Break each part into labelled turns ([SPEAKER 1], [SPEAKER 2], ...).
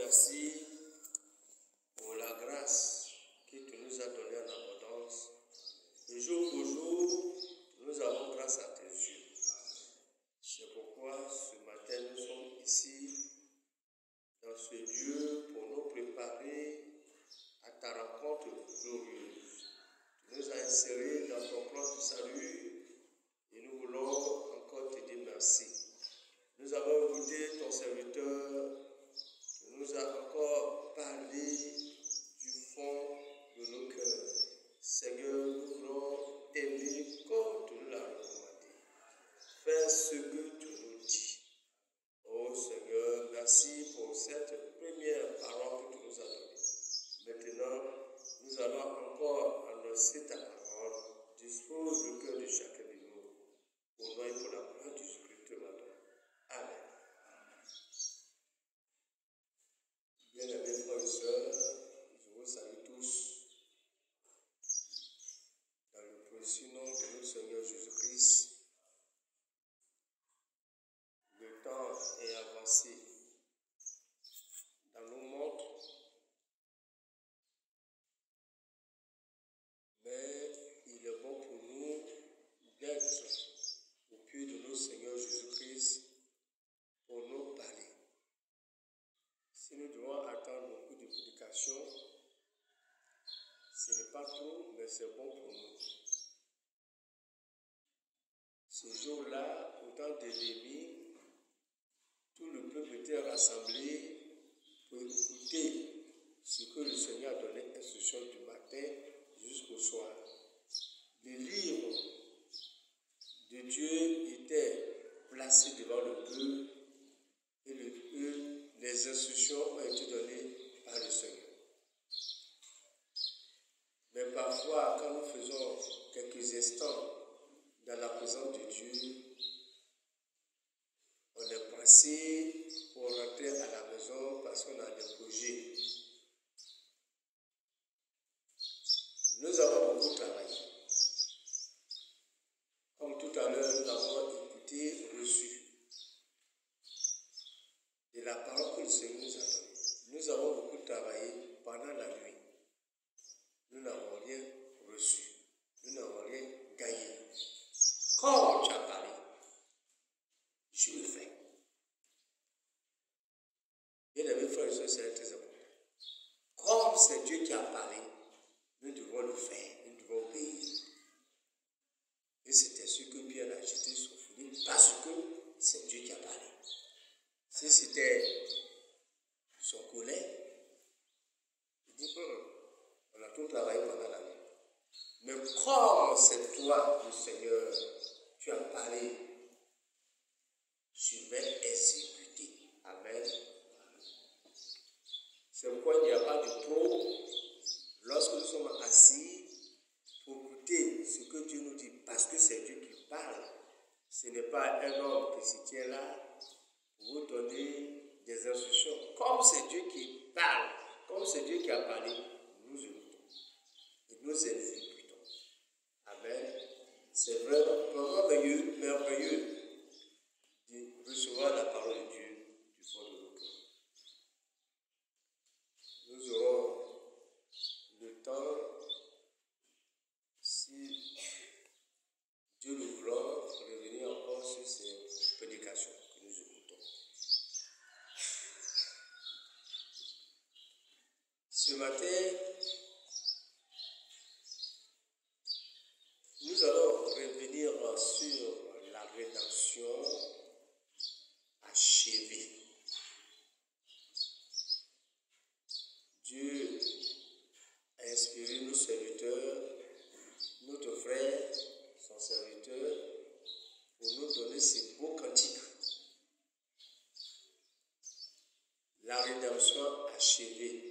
[SPEAKER 1] merci pour la grâce que tu nous as donnée en abondance. Et jour pour jour, nous avons grâce à tes yeux. C'est pourquoi ce matin, nous sommes ici, dans ce lieu, pour nous préparer à ta rencontre glorieuse. Tu nous as insérés dans ton plan de salut et nous voulons encore te dire merci. Nous avons écouté ton serviteur, tu nous as encore parlé du fond de nos cœurs. Seigneur, nous voulons t'aimer comme tu nous l'as recommandé. Fais ce que tu nous dis. Oh Seigneur, merci pour cette première parole que tu nous as donnée. Maintenant, nous allons encore annoncer ta parole. Dispose le cœur de chacun de nous. Au nom et pour la gloire de Jésus-Christ, maintenant. Amen. Bien-aimés frères et sœurs, je vous salue tous dans le précieux nom de notre Seigneur Jésus-Christ. Le temps est avancé dans nos montres, mais il est bon pour nous d'être au pied de notre Seigneur Jésus-Christ pour nous parler. Si nous devons attendre beaucoup de prédications, ce n'est pas trop, mais c'est bon pour nous. Ce jour-là, au temps de Lévi, tout le peuple était rassemblé pour écouter ce que le Seigneur a donné instruction du matin jusqu'au soir. Les livres de Dieu étaient placés devant le peuple et les instructions ont été données par le Seigneur. Mais parfois, quand nous faisons quelques instants dans la présence de Dieu, on est pressé pour rentrer à la maison parce qu'on a des projets. Nous avons beaucoup travaillé. Comme tout à l'heure, nous avons écouté, reçu de la parole que le Seigneur nous a donnée. Nous avons beaucoup travaillé pendant la nuit. Nous n'avons rien reçu. Nous n'avons rien gagné. Comme tu as parlé, je le fais. Bien aimés frères et sœurs, c'est très important. Comme c'est Dieu qui a parlé, nous devons le faire, nous devons obéir. Et c'était ce que Pierre a jeté sur Philippe, parce que c'est Dieu qui a parlé. Si c'était son collègue, il dit, on a tout travaillé pendant la nuit. Mais comme c'est toi, le Seigneur, tu as parlé, je vais exécuter. Amen. C'est pourquoi il n'y a pas de trop lorsque nous sommes assis pour écouter ce que Dieu nous dit, parce que c'est Dieu qui parle. Ce n'est pas un homme qui se tient là pour vous donner des instructions. Comme c'est Dieu qui parle, comme c'est Dieu qui a parlé, nous écoutons et nous exécutons. Amen. C'est vraiment merveilleux de recevoir la parole de Dieu du fond de nos cœurs. Nous aurons le temps, si Dieu le voudra, revenir encore sur ces prédications que nous écoutons. Ce matin, nous allons revenir sur la rédemption achevée. Dieu a inspiré nos serviteurs, notre frère, son serviteur, pour nous donner ces beaux cantiques. La rédemption achevée.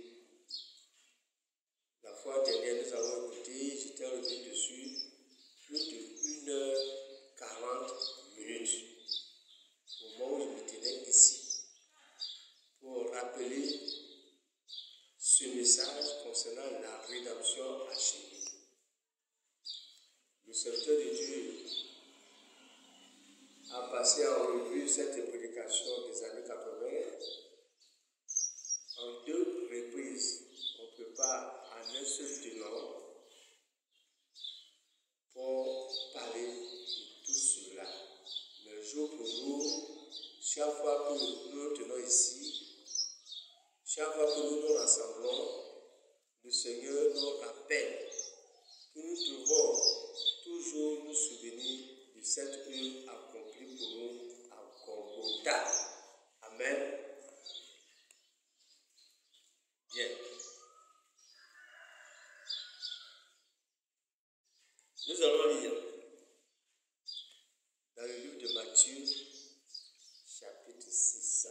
[SPEAKER 1] La fois dernière, nous avons écouté, j'étais revenu dessus, plus de 1h40 au moment où je me tenais ici, pour rappeler ce message concernant la rédemption achevée. Le serviteur de Dieu a passé en revue cette prédication des années 80 en chaque fois que nous nous tenons ici, chaque fois que nous nous rassemblons, le Seigneur nous rappelle que nous devons toujours nous souvenir de cette œuvre accomplie pour nous à Golgotha. Amen. Bien. Nous allons lire dans le livre de Matthieu, chapitre 6.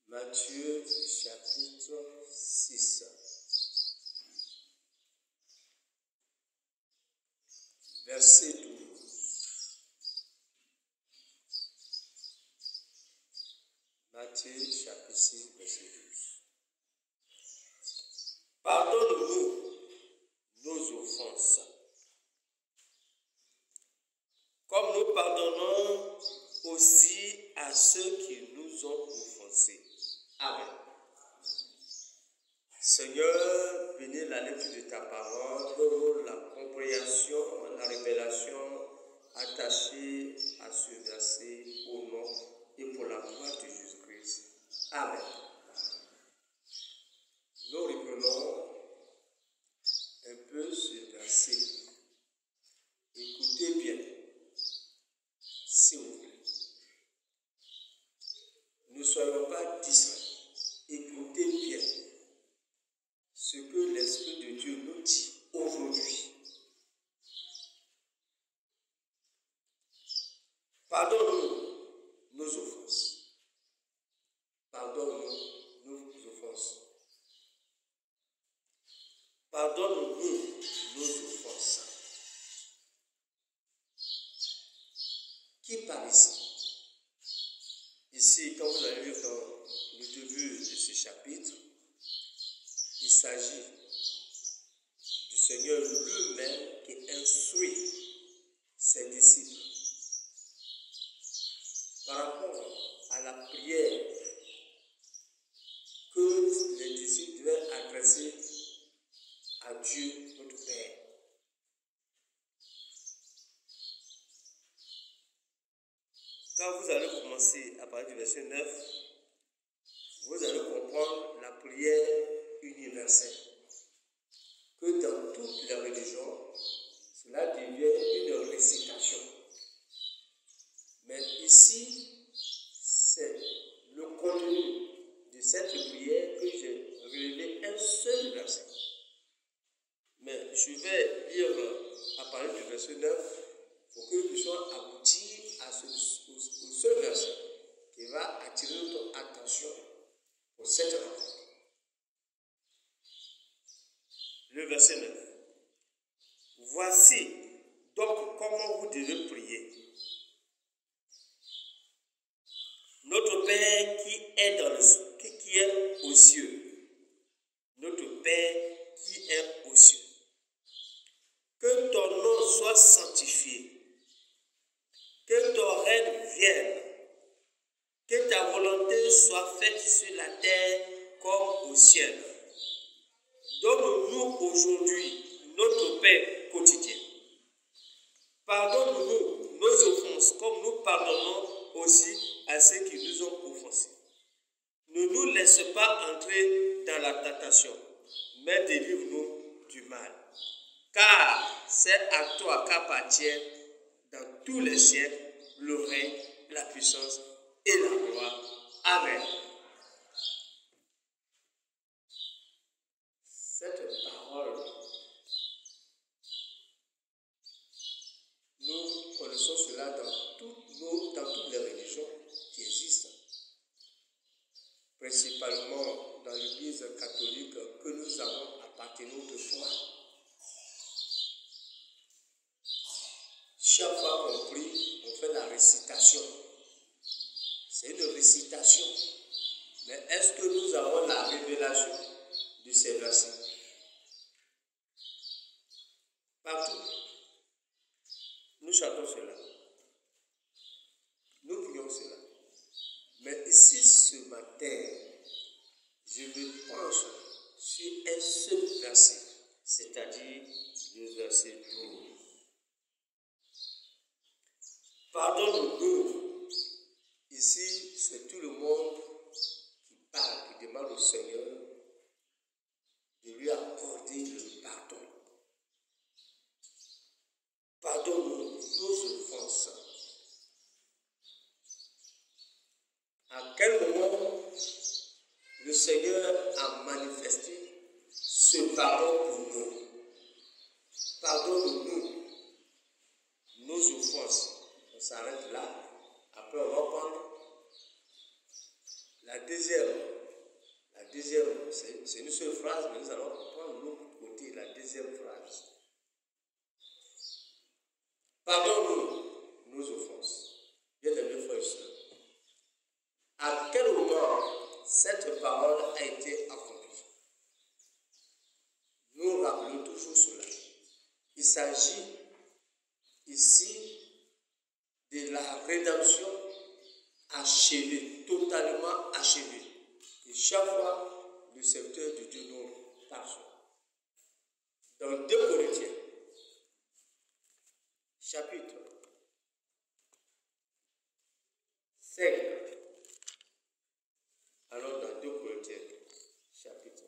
[SPEAKER 1] Matthieu, chapitre 6. Verset 12. Matthieu, chapitre 6, verset 12. Pardonne-nous nos offenses, comme nous pardonnons aussi à ceux qui nous ont offensés. Amen. Seigneur, bénis la lecture de ta parole, donne-nous la compréhension, la révélation attachée à ce verset au nom et pour la gloire de Jésus-Christ. Amen. Nous reprenons un peu ce verset. Écoutez bien, s'il vous plaît. Ne soyons pas distraits. Écoutez bien ce que l'Esprit de Dieu nous dit aujourd'hui. Pardonne-nous nos offenses. Pardonne-nous nos offenses. Pardonne-nous nos offenses. Qui parle ici? Ici, quand vous allez lire dans le début de ce chapitre, il s'agit du Seigneur lui-même qui instruit ses disciples par rapport à la prière que les disciples devaient adresser à Dieu, notre Père. Quand vous allez commencer à parler du verset 9, vous allez comprendre la prière universelle. Que dans toutes les religions, cela devient une récitation. Mais ici, c'est le contenu de cette prière que j'ai relevé un seul verset. Mais je vais lire à partir du verset 9 pour que nous puissions aboutir à au seul verset qui va attirer notre attention pour cette rencontre. Le verset 9. Voici donc comment vous devez prier. Notre Père qui est aux cieux. Notre Père qui est aux cieux. Que ton nom soit sanctifié. Que ton règne vienne. Que ta volonté soit faite sur la terre comme au ciel. Donne-nous aujourd'hui notre pain quotidien. Pardonne-nous nos offenses comme nous pardonnons aussi à ceux qui nous ont offensés. Ne nous laisse pas entrer dans la tentation, mais délivre-nous du mal. Car c'est à toi qu'appartient dans tous les siècles le règne, la puissance et la gloire. Amen. Cette parole, nous connaissons cela dans toutes les religions qui existent. Principalement dans l'Église catholique que nous avons appartenu autrefois. Chaque fois qu'on prie, on fait la récitation. C'est une récitation. Mais est-ce que nous avons la révélation de ces versets? Partout. Nous chantons cela. Nous prions cela. Mais ici, ce matin, je me penche sur un seul verset. c'est-à-dire le verset 12. Pardonne-nous. Ici, c'est tout le monde qui parle, qui demande au Seigneur de lui accorder le pardon. Pardonne-nous nos offenses. À quel moment le Seigneur a manifesté ce pardon pour nous? Pardonne-nous nos offenses. On s'arrête là. Après, on va prendre la deuxième. C'est une seule phrase, mais nous allons prendre l'autre côté, la deuxième phrase. Pardonne-nous nos offenses. Bien-aimés frères et sœurs, à quel moment cette parole a été accomplie? Nous rappelons toujours cela. Il s'agit ici de la rédemption achevée, totalement achevée. Et chaque fois, le serviteur de Dieu nous parle. Dans 2 Corinthiens, chapitre 5. Alors, dans 2 Corinthiens, chapitre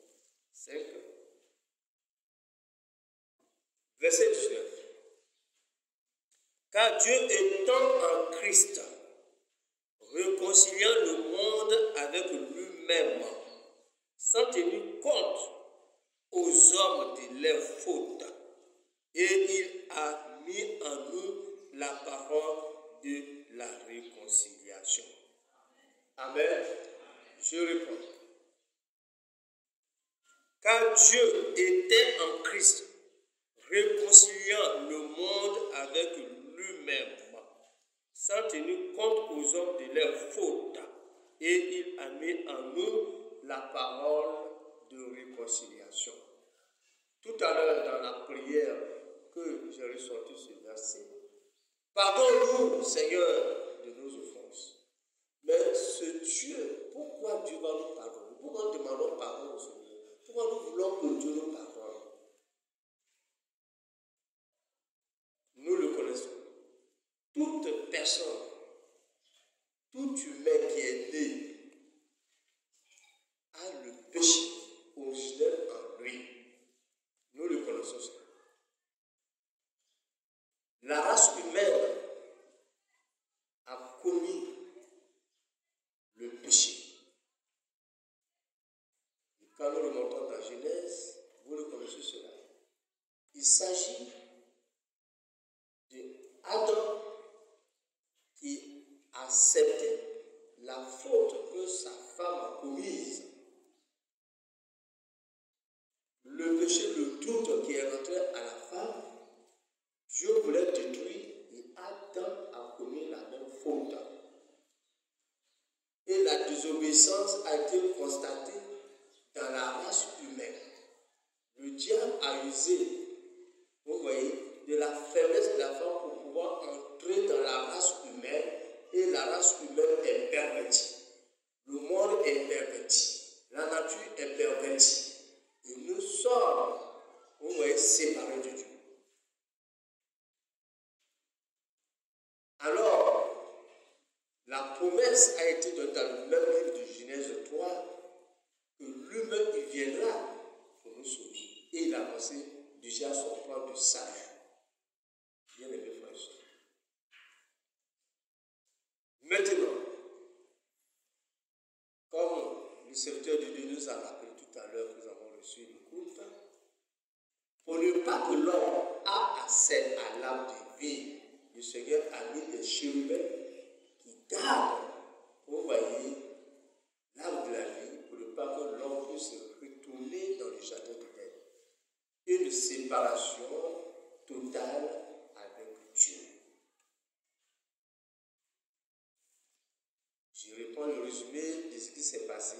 [SPEAKER 1] 5, verset 19. Car Dieu étant en Christ, réconciliant le monde avec lui-même, sans tenir compte aux hommes de leurs fautes, et il a mis en nous la parole de la réconciliation. Amen. Je réponds. Car Dieu était en Christ, réconciliant le monde avec lui-même, sans tenir compte aux hommes de leurs fautes, et il a mis en nous la parole de réconciliation. Tout à l'heure, dans la prière que j'ai ressorti ce verset, pardonne-nous, Seigneur, de nos offenses. Mais ce Dieu, pourquoi Dieu va nous pardonner? Pourquoi nous demandons pardon au Seigneur? Pourquoi nous voulons que Dieu nous pardonne? Nous le connaissons. Toute personne, tout humain qui est né a le péché originel en lui. Nous le connaissons ça. La race humaine a commis le péché. Et quand nous remontons dans Genèse, vous le connaissez cela. Il s'agit d'Adam qui a accepté la faute que sa femme a commise. Le péché, le doute qui est rentré à la femme, Dieu voulait détruire et Adam a commis la même faute. Et la désobéissance a été constatée dans la race humaine. Le diable a usé, vous voyez, de la faiblesse de la femme pour pouvoir entrer dans la race humaine, et la race humaine est pervertie. Le monde est perverti. La nature est pervertie. Et nous sommes, vous voyez, séparés de Dieu. Alors, la promesse a été donnée dans le même livre de Genèse 3 que l'humain il viendra pour nous sauver. Et il a avancé déjà son plan de salut. Bien aimé frères et sœurs. Maintenant, comme le serviteur de Dieu nous a rappelé tout à l'heure que nous avons reçu une culte, pour ne pas que l'homme a accès à l'âme de vie, le Seigneur a mis des chérubins qui gardent, vous voyez, l'âme de la vie, pour ne pas que l'homme puisse retourner dans le jardin d'Éden. Une séparation totale avec Dieu. Je reprends le résumé de ce qui s'est passé.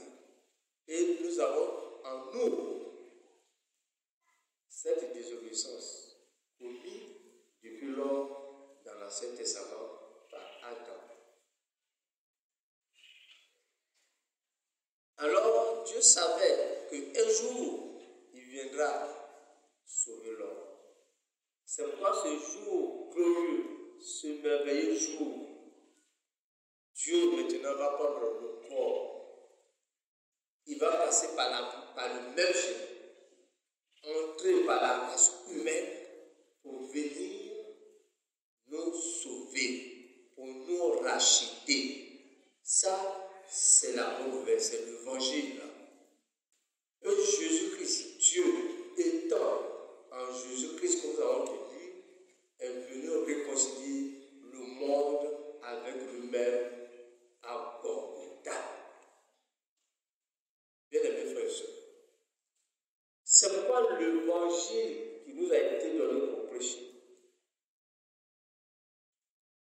[SPEAKER 1] Et nous avons en nous cette désobéissance commise depuis l'homme dans l'Ancien Testament par Adam. Alors Dieu savait qu'un jour il viendra Devant ce jour glorieux, ce merveilleux jour, Dieu maintenant va prendre le corps. Il va passer par le même chemin, entrer par la race humaine pour venir nous sauver, pour nous racheter. Ça, c'est la bonne nouvelle, c'est l'évangile. Et Jésus-Christ, Dieu, étant en Jésus-Christ, comme nous avons dit, est venu réconcilier le monde avec lui-même à Golgotha. Bien-aimés frères et sœurs, c'est pourquoi l'évangile qui nous a été donné pour prêcher,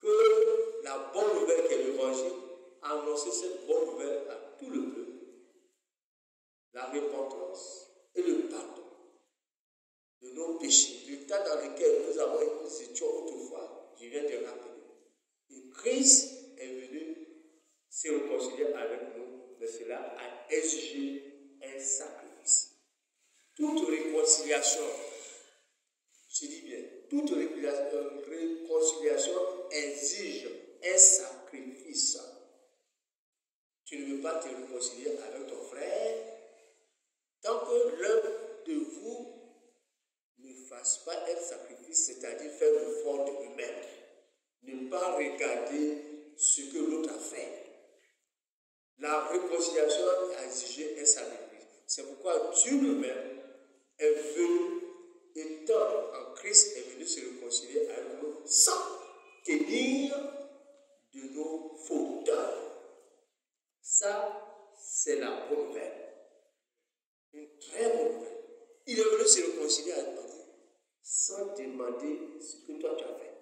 [SPEAKER 1] que la bonne nouvelle qu'est l'évangile, annoncer cette bonne nouvelle à tout le peuple, la repentance et le pardon de nos péchés, l'état dans lequel nous étions autrefois, je viens de rappeler. Et Christ est venu se réconcilier avec nous, mais cela a exigé un sacrifice. Toute réconciliation, je dis bien, toute réconciliation exige un sacrifice. Tu ne veux pas te réconcilier avec ton frère tant que l'un de vous ne fasse pas un sacrifice, c'est-à-dire faire l'effort de lui-même. Ne pas regarder ce que l'autre a fait. La réconciliation a exigé un sacrifice. C'est pourquoi Dieu lui-même est venu, étant en Christ, est venu se réconcilier avec nous sans tenir de nos fautes. Ça, c'est la bonne nouvelle. Une très bonne nouvelle. Il est venu se réconcilier avec nous sans demander ce que toi tu as fait.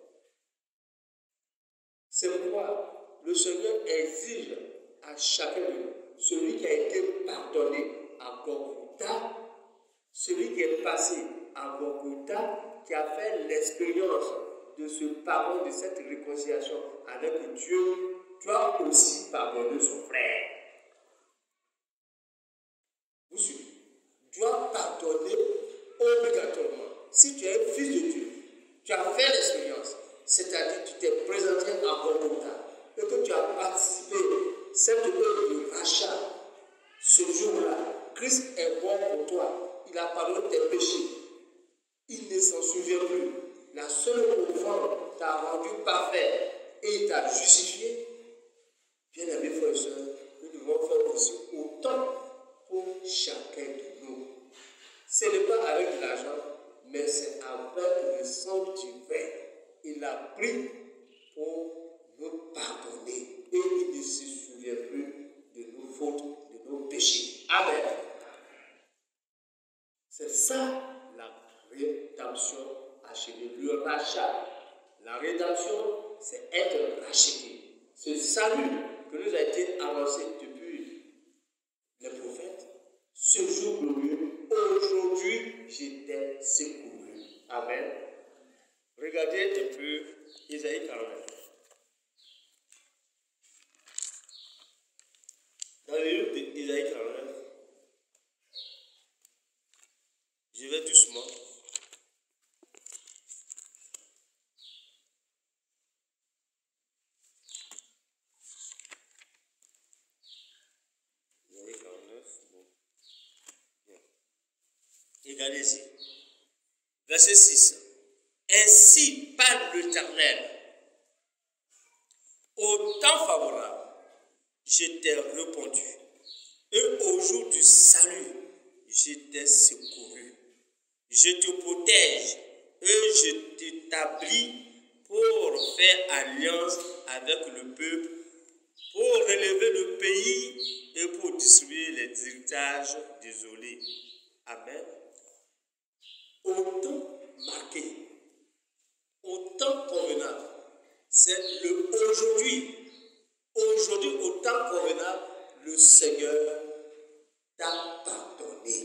[SPEAKER 1] C'est pourquoi le Seigneur exige à chacun de nous, celui qui a été pardonné à Golgotha, celui qui est passé à Golgotha, qui a fait l'expérience de ce pardon, de cette réconciliation avec Dieu, doit aussi pardonner son frère. Vous suivez? Doit pardonner obligatoirement. Si tu es un fils de Dieu, tu as fait l'expérience, c'est-à-dire tu t'es présenté à Golgotha et que tu as participé à cette œuvre de rachat, ce jour-là, Christ est bon pour toi. Il a pardonné tes péchés. Il ne s'en souvient plus. La seule offrande t'a rendu parfait et il t'a justifié. Bien-aimés frères et sœurs, nous devons faire aussi autant pour chacun de nous. Ce n'est pas avec de l'argent, mais c'est avec le sang du Père. Il a pris pour nous pardonner et il ne se souvient plus de nos fautes, de nos péchés. Amen. C'est ça la rédemption achevée, le rachat. La rédemption, c'est être racheté. Ce salut que nous a été annoncé depuis les prophètes, ce jour glorieux, aujourd'hui, j'étais secouru. Amen. Regardez un peu Isaïe 49. Dans le livre d'Isaïe 49, je vais doucement. Isaïe 49, bon. Bien. Regardez ici. Verset 6. Ainsi parle l'Éternel. Au temps favorable, je t'ai répondu. Et au jour du salut, je t'ai secouru. Je te protège et je t'établis pour faire alliance avec le peuple, pour relever le pays et pour distribuer les héritages désolés. Amen. Au temps marqué, au temps convenable, c'est le aujourd'hui. Aujourd'hui, au temps convenable, le Seigneur t'a pardonné.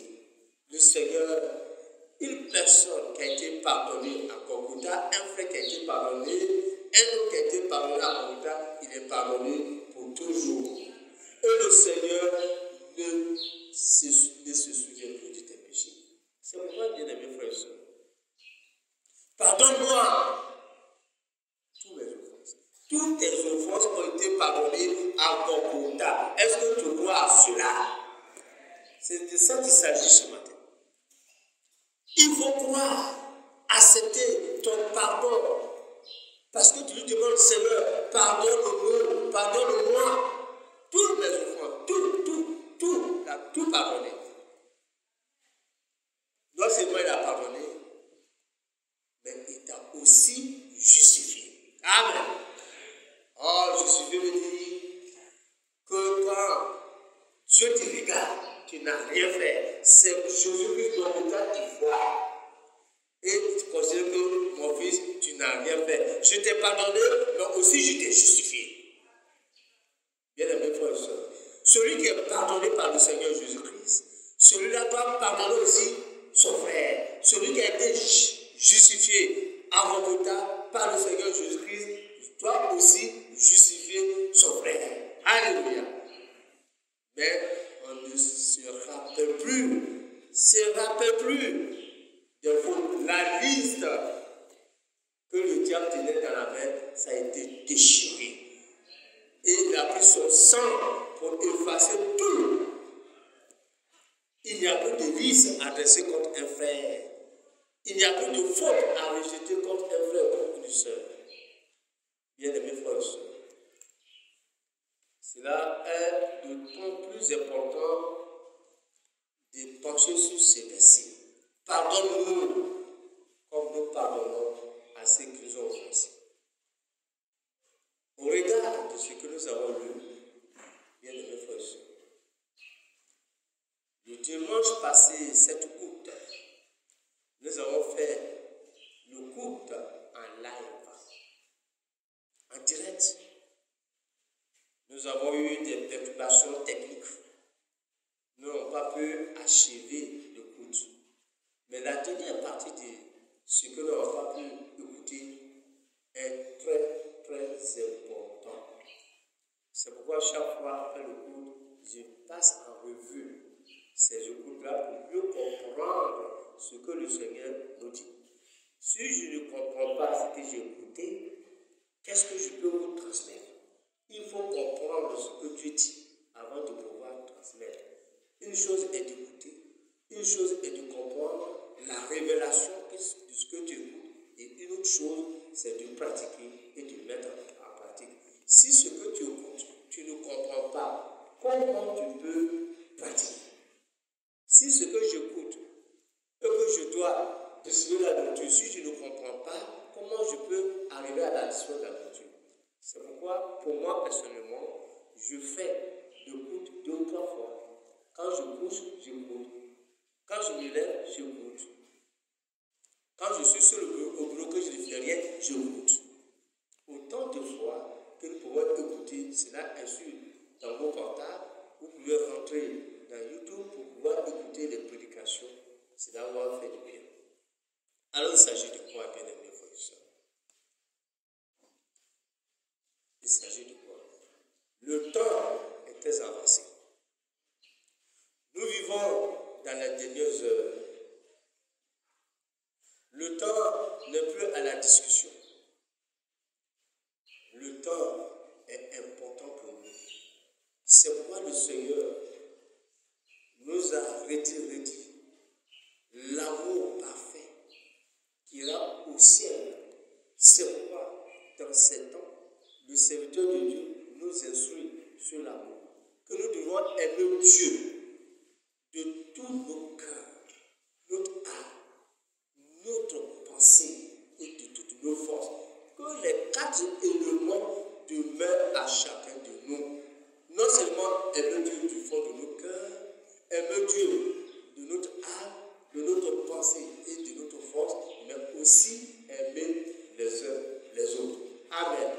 [SPEAKER 1] Le Seigneur, une personne qui a été pardonnée à Golgotha, un frère qui a été pardonné, un autre qui a été pardonné à Golgotha, il est pardonné pour toujours. Et le Seigneur ne se souvient plus de tes péchés. C'est pourquoi, bien aimé frère et soeur, pardonne-moi de ça qu'il s'agit ce matin. Il faut croire, accepter ton pardon. Parce que tu lui demandes, Seigneur, pardonne-moi. Toutes mes offranses, tout pardonné. Non seulement il a pardonné, mais il t'a aussi justifié. Amen. Oh, justifié veut dire que quand Dieu te regarde, tu n'as rien fait. C'est Jésus-Christ dans le cas qui voit. Et tu considères que mon fils, tu n'as rien fait. Je t'ai pardonné, mais aussi je t'ai justifié. Bien aimé frères et sœurs, celui qui est pardonné par le Seigneur Jésus-Christ, celui-là doit pardonner aussi son frère. Celui qui a été justifié avant tout temps par le Seigneur Jésus-Christ doit aussi justifier son frère. Alléluia. Mais on ne se rappelle plus des fautes. La liste que le diable tenait dans la main, ça a été déchiré. Et il a pris son sang pour effacer tout. Il n'y a plus de vice adressé contre un frère. Il n'y a plus de faute à rejeter contre un frère ou contre une sœur. Bien-aimés frères et sœurs, cela est d'autant plus important de pencher sur ces versets. Pardonne-nous comme nous pardonnons à ceux qui nous ont offensés. Au regard de ce que nous avons lu, bien-aimés frères et sœurs, le dimanche passé, 7 août, nous avons fait le culte en live, en direct. Nous avons eu des perturbations techniques. Nous n'avons pas pu achever le culte. Mais la dernière partie de ce que nous n'avons pas pu écouter est très, très important. C'est pourquoi chaque fois après le culte, je passe en revue ces écoutes-là pour mieux comprendre ce que le Seigneur nous dit. Si je ne comprends pas ce que j'ai écouté, qu'est-ce que je peux vous transmettre? Il faut comprendre ce que Dieu dit avant de pouvoir transmettre. Une chose est d'écouter, une chose est de comprendre la révélation de ce que tu écoutes, et une autre chose, c'est de pratiquer et de mettre en pratique. Si ce que tu écoutes, tu ne comprends pas, comment tu peux pratiquer? Si ce que j'écoute et que je dois distribuer la nourriture, si je ne comprends pas, comment je peux arriver à la distribution de la nourriture? C'est pourquoi, pour moi personnellement, je fais l'écoute 2 ou 3 fois. Quand je couche, j'écoute. Quand je me lève, j'écoute. Quand je suis sur le bureau que je ne fais rien, j'écoute. Autant de fois que nous pouvons écouter, cela est sur dans vos portables, vous pouvez rentrer dans YouTube pour pouvoir écouter les prédications. Cela va faire du bien. Alors il s'agit de quoi, bien aimés frères et sœurs? Il s'agit de quoi? Le temps est très avancé. Nous vivons dans les dernières heures. Le temps n'est plus à la discussion. Le temps est important pour nous. C'est pourquoi le Seigneur nous a retiré l'amour parfait qui ira au ciel. C'est pourquoi, dans ces temps, le serviteur de Dieu nous instruit sur l'amour. Que nous devons aimer Dieu de tous nos cœurs, notre âme, notre pensée et de toutes nos forces. Que les 4 éléments demeurent à chacun de nous. Non seulement aimer Dieu du fond de nos cœurs, aimer Dieu de notre âme, de notre pensée et de notre force, mais aussi aimer les uns les autres. Amen.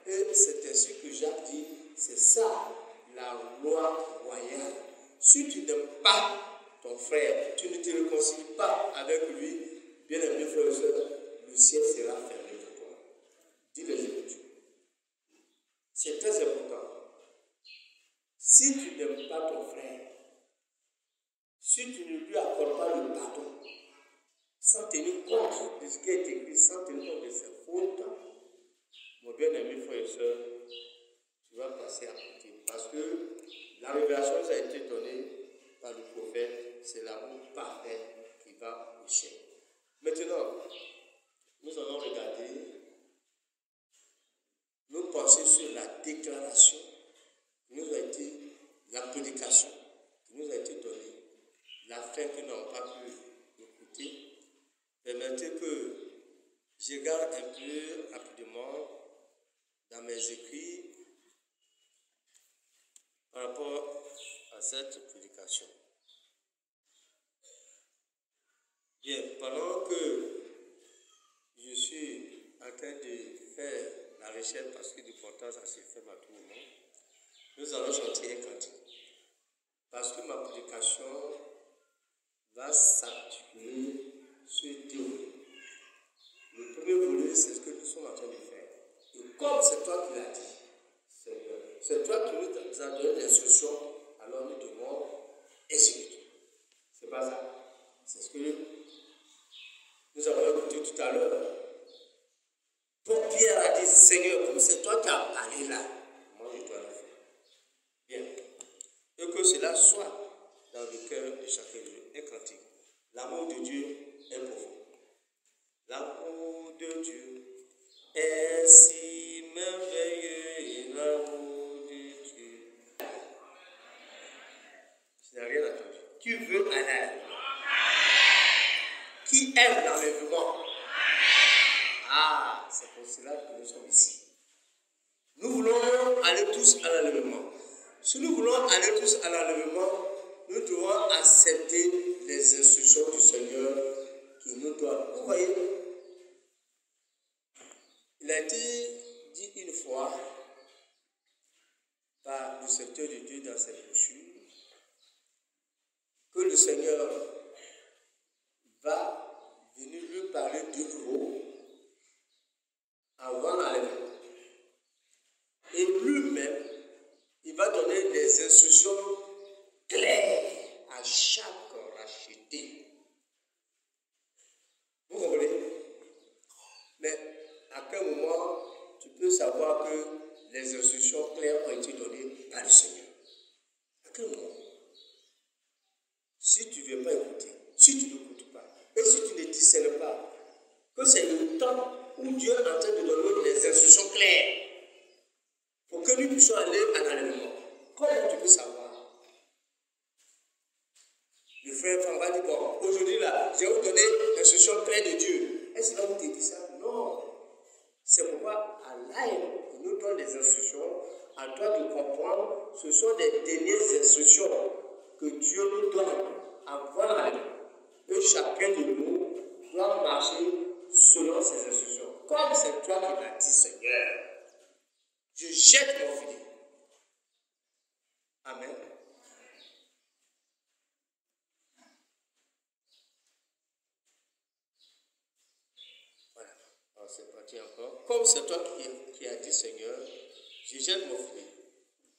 [SPEAKER 1] Et c'est ainsi que Jacques dit, c'est ça la loi royale. Si tu n'aimes pas ton frère, tu ne te réconcilies pas avec lui, bien aimé frère et soeur, le ciel sera fermé pour toi. Dis les Écritures. C'est très important. Si tu n'aimes pas ton frère, si tu ne lui accordes pas le pardon, sans tenir compte de ce qui est écrit, sans tenir compte de ses fautes, mon bien-aimé frère et soeur, tu vas passer à côté. Parce que la révélation nous a été donnée par le prophète, c'est l'amour parfait qui va au ciel. Maintenant, nous allons regarder, nous penser sur la déclaration qui nous a été, la prédication qui nous a été donnée, la fin que nous n'avons pas pu écouter. Permettez que je regarde un peu rapidement dans mes écrits par rapport à cette prédication. Bien, pendant que je suis en train de faire la recherche, parce que l'important, ça se fait à tout moment, nous allons chanter un cantique. Parce que ma prédication va s'articuler sur deux volets. Le premier volet, c'est ce que nous sommes en train de faire. Et comme c'est toi qui l'as dit, Seigneur, c'est toi qui nous as donné l'instruction, alors nous devons exécuter. C'est pas ça. C'est ce que nous avons écouté tout à l'heure. Pour Pierre a dit, Seigneur, comme c'est toi qui as parlé là, moi je dois le faire. Bien. Et que cela soit dans le cœur de chacun de nous. Un cantique. L'amour de Dieu est profond. L'amour de Dieu est si merveilleux et l'amour de Dieu. Je n'ai rien entendu. Qui veut aller à l'enlèvement? Qui aime l'enlèvement? Ah, c'est pour cela que nous sommes ici. Nous voulons aller tous à l'enlèvement. Si nous voulons aller tous à l'enlèvement, nous devons accepter les instructions du Seigneur qui nous doit. Vous voyez, il a été dit une fois par le serviteur de Dieu dans cette brochure que le Seigneur va venir lui parler de nouveau avant l'enlèvement. Et lui-même, il va donner des instructions claires à chaque racheté. Vous comprenez? Mais à quel moment tu peux savoir que les instructions claires ont été données par le Seigneur? À quel moment? Si tu ne veux pas écouter, si tu n'écoutes pas, et si tu ne discernes pas que c'est le temps où Dieu est en train de donner les instructions claires pour que nous puissions aller à l'enlèvement, comment tu peux savoir? Le frère va dire, bon, aujourd'hui là, je vais vous donner l'instruction claire de Dieu. Est-ce que vous te dit ça? Non. C'est pourquoi Allah il nous donne des instructions, à toi de comprendre, ce sont des dernières instructions que Dieu nous donne avant l'enlèvement. Et chacun de nous doit marcher selon ces instructions. Comme c'est toi qui l'as dit, Seigneur, je jette mon filet. Amen. Voilà. Alors c'est parti encore. Comme c'est toi qui as dit, Seigneur, je jette mon filet.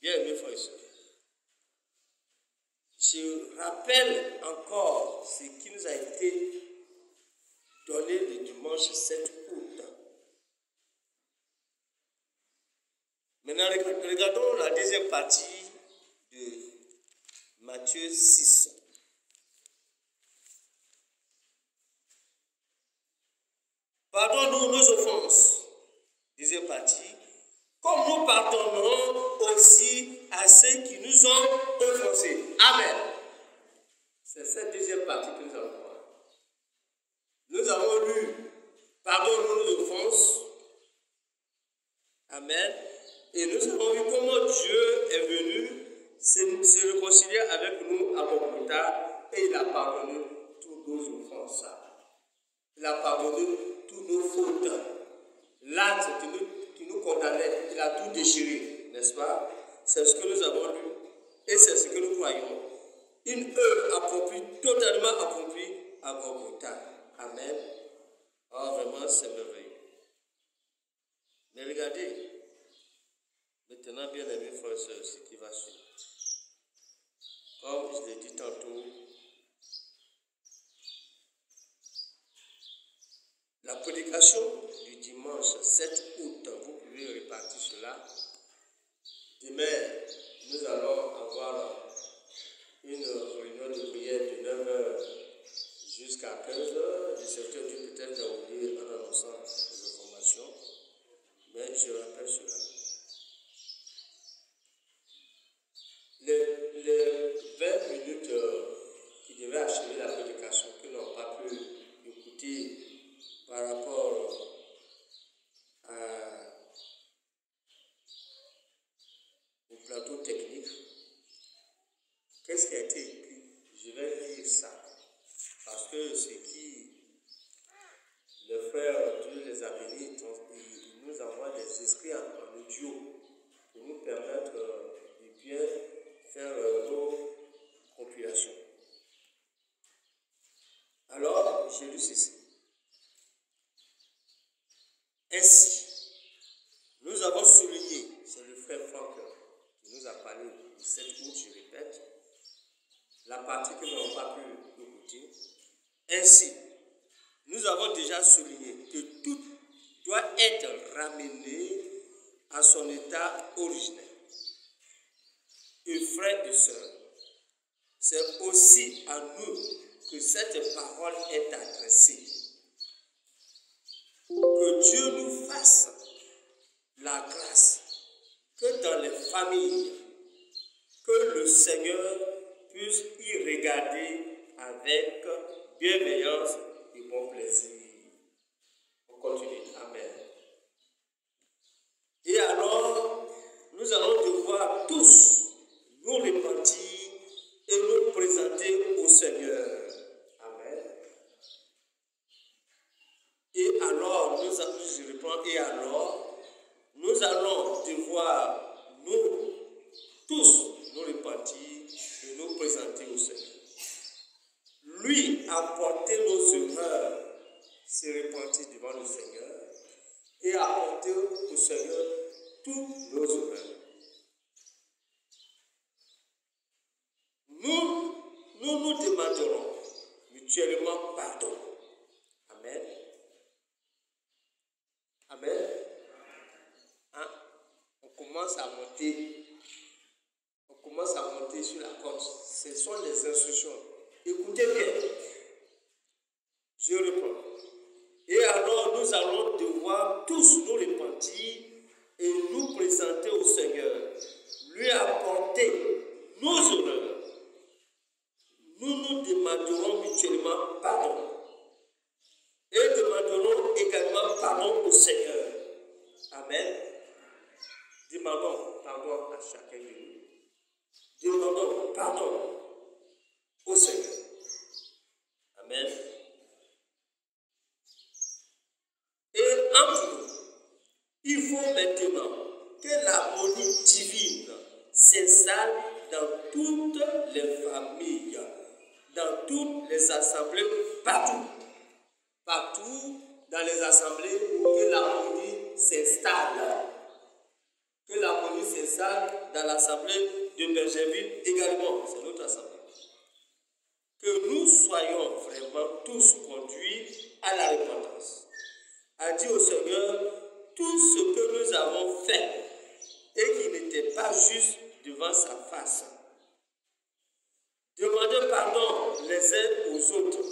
[SPEAKER 1] Bien aimé frères et sœurs. Je rappelle encore ce qui nous a été donné le dimanche 7 août. Maintenant, regardons la deuxième partie de Matthieu 6. Pardonne-nous nos offenses. Deuxième partie. Comme nous pardonnons aussi à ceux qui nous ont offensés. Amen. C'est cette deuxième partie que nous allons voir. Nous avons lu pardonne-nous nos offenses. Amen. Et nous avons vu comment Dieu est venu se réconcilier avec nous à Golgotha et il a pardonné toutes nos offenses. Il a pardonné toutes nos fautes. L'acte qui nous condamnait, il a tout déchiré, n'est-ce pas? C'est ce que nous avons lu et c'est ce que nous croyons. Une œuvre accomplie, totalement accomplie à Golgotha. Amen. Oh, vraiment, c'est merveilleux. Mais regardez, maintenant, bien aimé frère et sœur, ce qui va suivre. Comme je l'ai dit tantôt, la prédication du dimanche 7 août, vous pouvez répartir cela. Demain, nous allons avoir une réunion de prière de 9h jusqu'à 15h. Le secteur dû peut-être a oublié en annonçant les informations, mais je rappelle cela. Les 20 minutes qui devaient achever la prédication, qui n'ont pas pu écouter par rapport au plateau technique, qu'est-ce qui a été écrit? Je vais lire ça. Parce que ce qui, le frère Dieu les a bénis, il nous envoie des esprits en audio pour nous permettre de bien faire nos compilations. Alors, j'ai lu ceci. Ainsi, nous avons souligné, c'est le frère Franck qui nous a parlé du 7 août, je répète, la partie que nous n'avons pas pu écouter. Ainsi, nous avons déjà souligné que tout doit être ramené à son état originel. Et frères et sœurs, c'est aussi à nous que cette parole est adressée. Que Dieu nous fasse la grâce que dans les familles, que le Seigneur puisse y regarder avec bienveillance et bon plaisir. On continue. Amen. Et alors, nous allons devoir tous nous repentir et nous présenter au Seigneur. Amen. Et alors, je reprends, et alors, nous allons devoir nous tous nous repentir et nous présenter au Seigneur. Lui apporter nos erreurs, se repentir devant le Seigneur et apporter au Seigneur toutes nos erreurs. Nous demanderons mutuellement pardon. Amen. Amen. Hein? On commence à monter sur la côte. Ce sont les instructions. Écoutez bien. Je reprends. Et alors nous allons devoir tous nous repentir et nous présenter au Seigneur. Lui apporter nos honneurs. Nous demanderons mutuellement pardon. Et demanderons également pardon au Seigneur. Amen. Demandons pardon à chacun de nous. Demandons pardon au Seigneur. Amen. Et entre nous, il faut maintenant que l'harmonie divine s'installe dans toutes les familles, dans toutes les assemblées, partout. Partout dans les assemblées, que l'harmonie s'installe. Que l'harmonie s'installe dans l'assemblée de Bergerville également. C'est notre assemblée. Que nous soyons vraiment tous conduits à la repentance. À dire au Seigneur tout ce que nous avons fait et qui n'était pas juste devant sa face. Demandez pardon les uns aux autres.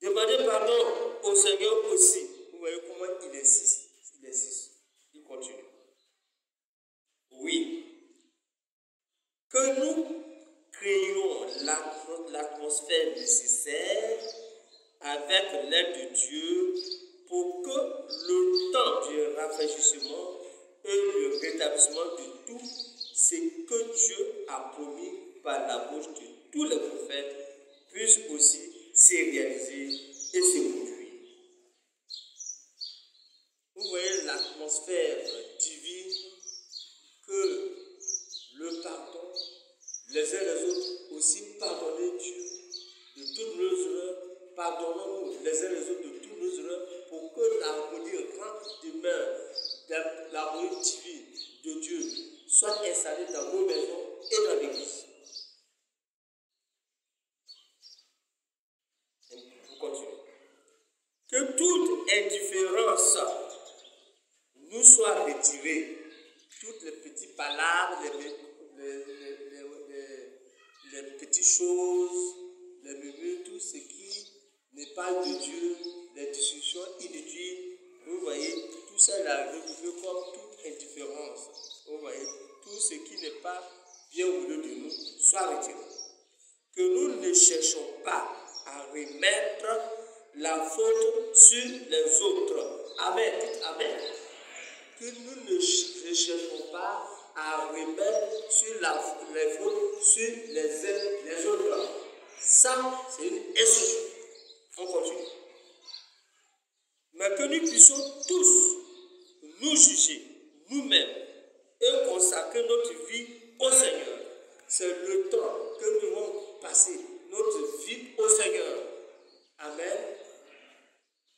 [SPEAKER 1] Demandez pardon au Seigneur aussi. Vous voyez comment il insiste. Il continue. Oui. Que nous créions l'atmosphère nécessaire avec l'aide de Dieu pour que le temps du rafraîchissement et le rétablissement de tout ce que Dieu a promis par la bouche de tous les prophètes puisse aussi se réaliser et se produire. Vous voyez l'atmosphère divine que le pardon, les uns les autres aussi pardonner Dieu de toutes nos erreurs, pardonnons-nous les uns les autres de toutes nos erreurs pour que l'harmonie rentre demain, l'harmonie divine de Dieu soit installée dans nos maisons et dans l'église. Vous continuez. Que toute indifférence nous soit retirée, toutes les petites palabres, les petites choses, les murmures, tout ce qui n'est pas de Dieu, les discussions inutiles, vous voyez, tout ça est regroupé comme toute indifférence. Vous voyez, tout ce qui n'est pas bien au milieu de nous, soit retiré. Que nous ne cherchons pas à remettre la faute sur les autres. Amen. Amen. Que nous ne cherchons pas à remettre sur les fautes sur les autres. Ça, c'est une instruction. On continue. Mais que nous puissions tous nous juger nous-mêmes et consacrer notre vie au Seigneur. C'est le temps que nous devons passer notre vie au Seigneur. Amen.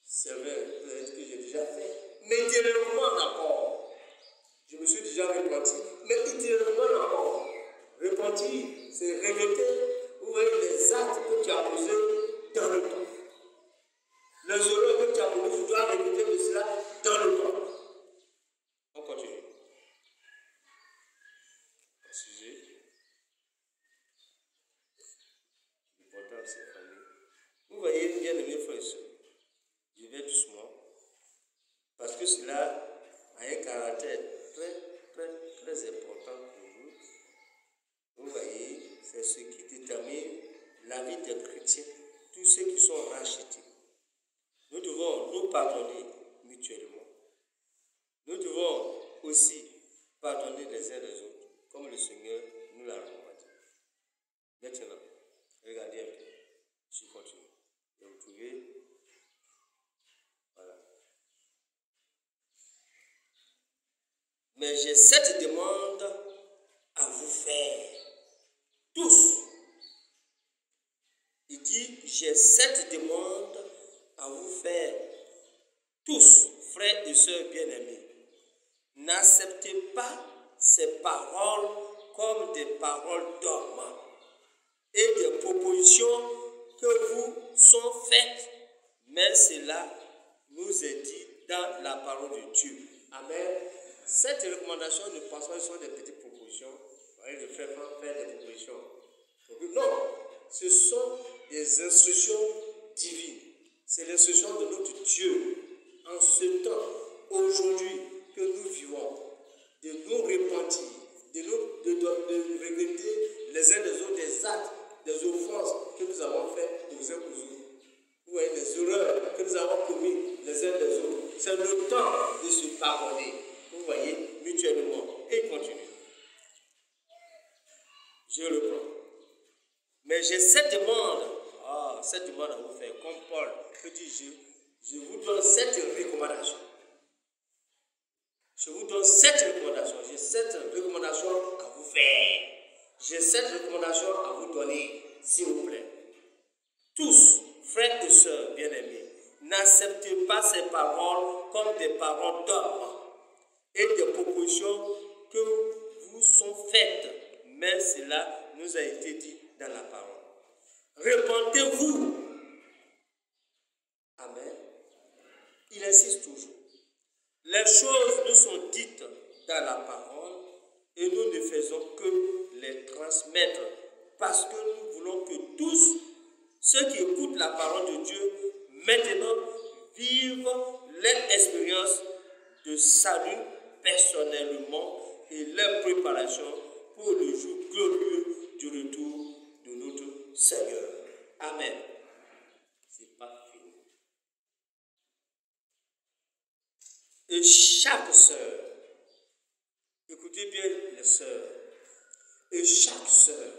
[SPEAKER 1] C'est vrai, peut-être que j'ai déjà fait. Mais intérieurement encore. Je me suis déjà repenti. Mais intérieurement encore. Repentir, c'est regretter. Vous voyez les actes que tu as posés dans le temps. Les erreurs que tu as commises, tu dois regretter de cela dans le temps. On continue. Sujet. L'important, c'est famille. Vous voyez, bien aimés frères et sœurs, je vais doucement, parce que cela a un caractère très important pour vous. Vous voyez, c'est ce qui détermine la vie des chrétiens, tous ceux qui sont rachetés. Nous devons nous pardonner mutuellement. Nous devons aussi pardonner les uns les autres, comme le Seigneur nous l'a recommandé. Maintenant, regardez un peu. Je continue. Et vous trouvez, voilà. Mais j'ai cette demande à vous faire, tous. Il dit, j'ai cette demande à vous faire, tous, frères et sœurs bien-aimés. N'acceptez pas ces paroles comme des paroles d'hommes et des propositions que vous sont faites, mais cela nous est dit dans la parole de Dieu. Amen. Cette recommandation, ne pense pas que ce sont des petites propositions. Vous voyez, le frère faire des propositions. Non, ce sont des instructions divines. C'est l'instruction de notre Dieu en ce temps, aujourd'hui, que nous vivons, de nous repentir, de regretter les uns des autres des actes, des offenses que nous avons faites aux uns aux autres. Vous voyez, les erreurs que nous avons commises les uns des autres. C'est le temps de se pardonner. Vous voyez, mutuellement. Et continue. Je reprends. Mais j'ai cette demande à vous faire, comme Paul que dit, je vous donne cette recommandation. Je vous donne cette recommandation. J'ai cette recommandation à vous faire. J'ai cette recommandation à vous donner, s'il vous plaît. Tous, frères et sœurs bien-aimés, n'acceptez pas ces paroles comme des paroles d'hommes et des propositions que vous sont faites, mais cela nous a été dit dans la parole. Repentez-vous. Amen. Il insiste toujours. Les choses nous sont dites dans la parole et nous ne faisons que les transmettre parce que nous voulons que tous ceux qui écoutent la parole de Dieu maintenant vivent leur expérience de salut personnellement et leur préparation pour le jour glorieux du retour de notre Seigneur. Amen. C'est pas fini. Et chaque sœur, écoutez bien les sœurs, et chaque sœur,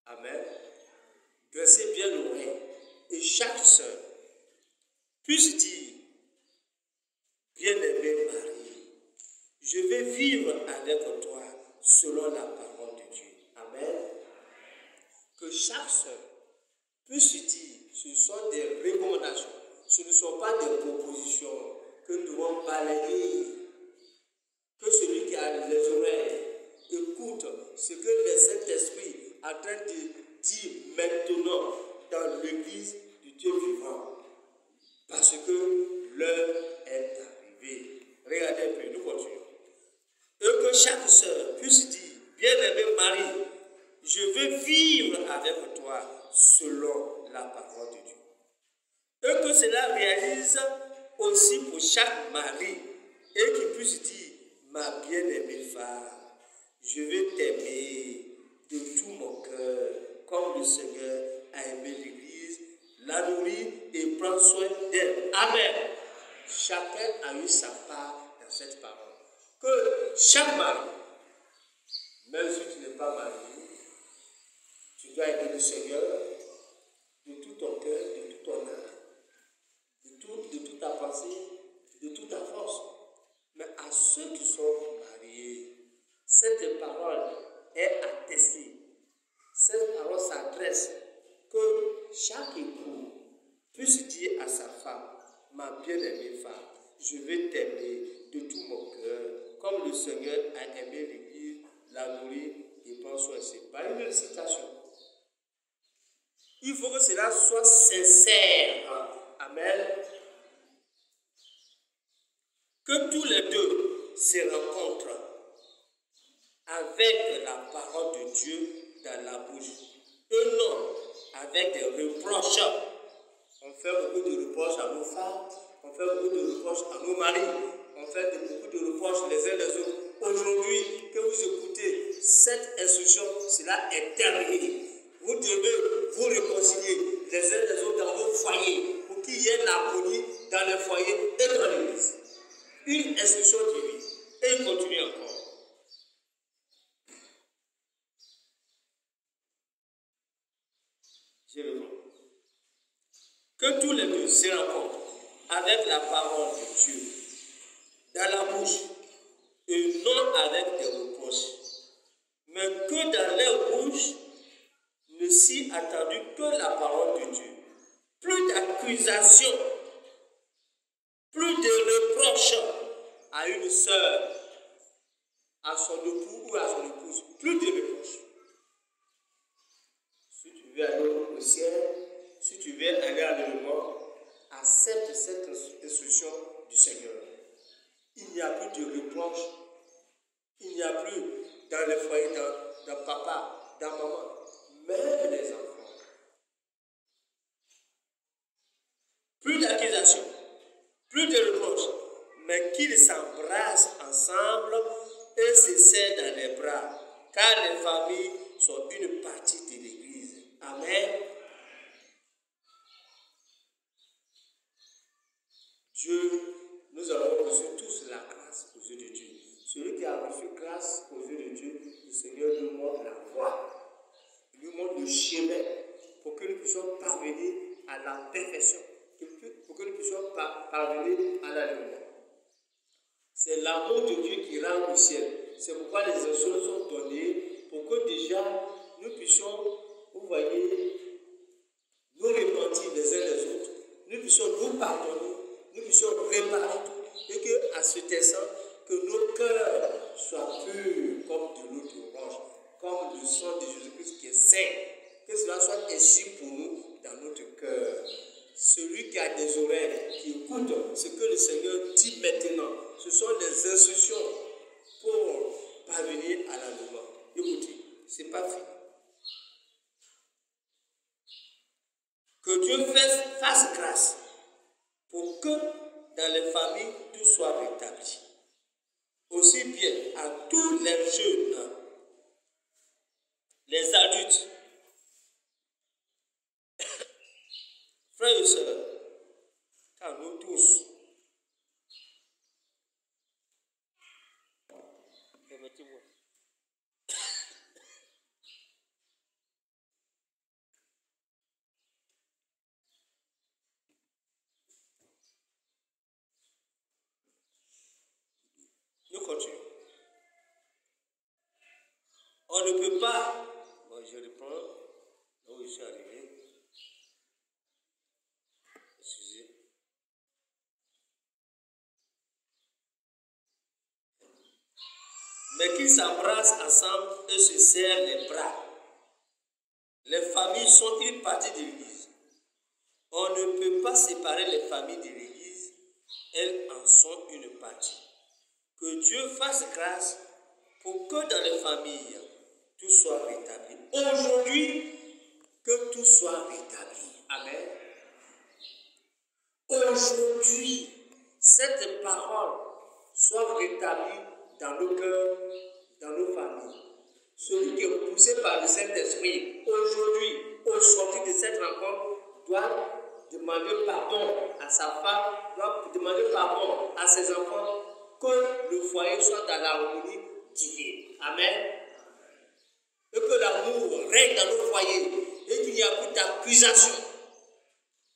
[SPEAKER 1] amen, dressez bien l'oreille, et chaque sœur puisse dire, bien-aimée Marie, je vais vivre avec toi selon la parole de Dieu. Amen. Que chaque sœur puisse dire, ce sont des recommandations, ce ne sont pas des propositions que nous devons balayer. Que celui qui a les oreilles écoute ce que le Saint-Esprit est en train de dire maintenant dans l'église du Dieu vivant. Parce que que cela réalise aussi pour chaque mari et qu'il puisse dire, ma bien-aimée femme, je veux t'aimer de tout mon cœur, comme le Seigneur a aimé l'Église, la nourrit et prend soin d'elle. Amen. Chacun a eu sa part dans cette parole. Que chaque mari, même si tu n'es pas marié, tu dois aimer le Seigneur de tout ton cœur, de tout ton âme, de toute ta pensée, de toute ta force. Mais à ceux qui sont mariés, cette parole est attestée. Cette parole s'adresse que chaque époux puisse dire à sa femme, ma bien-aimée femme, je veux t'aimer de tout mon cœur, comme le Seigneur a aimé l'Église, la nourrit et prend soin. Ce n'est pas une récitation. Il faut que cela soit sincère. Amen. Que tous les deux se rencontrent avec la parole de Dieu dans la bouche. Et non avec des reproches. On fait beaucoup de reproches à nos femmes, on fait beaucoup de reproches à nos maris, on fait beaucoup de reproches les uns les autres. Aujourd'hui, que vous écoutez cette instruction, cela est terminé. Vous devez vous réconcilier les uns les autres dans vos foyers pour qu'il y ait l'harmonie dans les foyers et dans l'église. Une instruction divine. Et il continue encore. Je le vois. Que tous les deux se rencontrent avec la parole de Dieu dans la bouche et non avec des reproches, mais que dans leur bouche ne s'y attendu que la parole de Dieu. Plus d'accusation, plus de reproches à une sœur, à son époux ou à son épouse, plus de reproches. Si tu veux aller au ciel, si tu veux aller à l'élément, accepte cette instruction du Seigneur. Il n'y a plus de reproches. Il n'y a plus dans les foyers, dans papa, dans maman, même les enfants. Plus d'accusation, plus de reproches, mais qu'ils s'embrassent ensemble et se serrent dans les bras, car les familles sont une partie de l'Église. Amen. Dieu, nous avons reçu tous la grâce aux yeux de Dieu. Celui qui a reçu grâce aux yeux de Dieu, le Seigneur nous montre la voie. Il nous montre le chemin pour que nous puissions parvenir à la perfection, pour que nous puissions parvenir à l'alléluia. C'est l'amour de Dieu qui rend au ciel. C'est pourquoi les instructions sont données pour que déjà nous puissions, vous voyez, nous repentir les uns les autres, nous puissions nous pardonner, nous puissions réparer tout, et qu'à cet instant, que nos cœurs soient purs comme de l'eau d'orange, comme le sang de Jésus-Christ qui est saint, que cela soit ainsi pour nous dans notre cœur. Celui qui a des oreilles, qui écoute ce que le Seigneur dit maintenant, ce sont des instructions pour parvenir à la loi. Écoutez, ce n'est pas fini. Que Dieu fasse grâce pour que dans les familles tout soit rétabli. Aussi bien à tous les jeunes, les adultes, frères et sœurs, car nous tous, permettez-moi. Nous continuons. On ne peut pas, bon, je reprends là où je suis arrivé. Excusez. Mais qu'ils s'embrassent ensemble et se serrent les bras. Les familles sont une partie de l'Église. On ne peut pas séparer les familles de l'Église, elles en sont une partie. Que Dieu fasse grâce pour que dans les familles, tout soit rétabli. Aujourd'hui, que tout soit rétabli. Amen. qu'aujourd'hui, cette parole soit rétablie dans nos cœurs, dans nos familles. Celui qui est poussé par le Saint-Esprit, aujourd'hui, au sortir de cette rencontre, doit demander pardon à sa femme, doit demander pardon à ses enfants, que le foyer soit dans l'harmonie divine. Amen. Et que l'amour règne dans nos foyers et qu'il n'y a plus d'accusation.